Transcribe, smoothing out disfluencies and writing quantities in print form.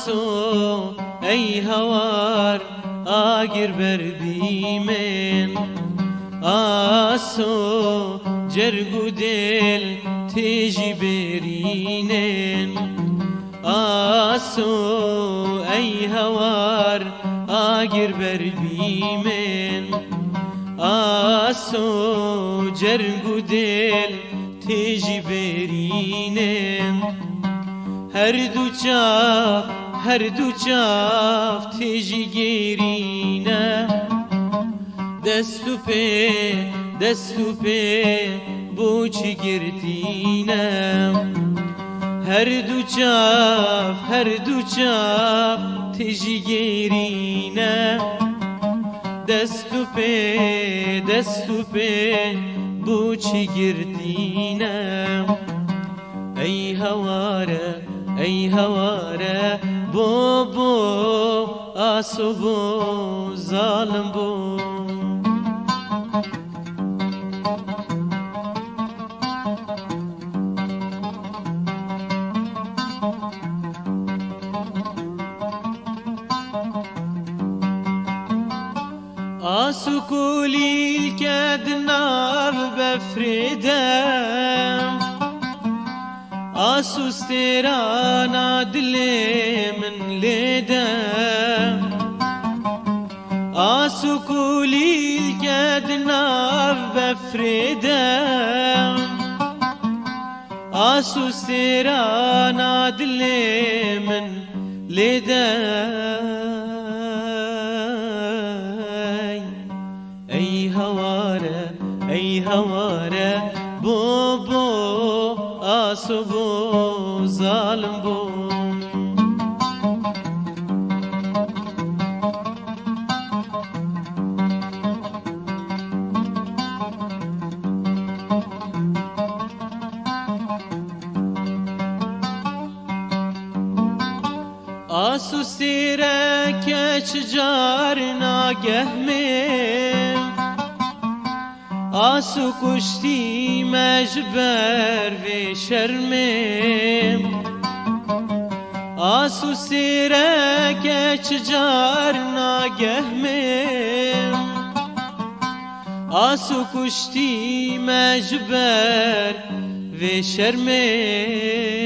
آسو ای هوار آگر بردی من آسو جرگو دل تیجی برینن آسو ای هوار آگر بردی من آسو جرگو دل تیجی برینن هر دو چاف تیجی گیرینه دستو پی بوچی گرتینه هر دو چاف تیجی گیرینه دستو پی بوچی گرتینه ای هواره بو آسو بو ظالم بو آسو کولیل کدنا بفریدم آسو سترانا دلی من لیدم آسو کولیل کدنا بفریدم آسو سترانا دلی من لیدم ای هواره بو آسو بو ظالم بو آسو سیره کچ جار ناگه من آسو کشتی مجبر و شرمم آسو سیره کچ جار ناگه من آسو کشتی مجبر و شرمم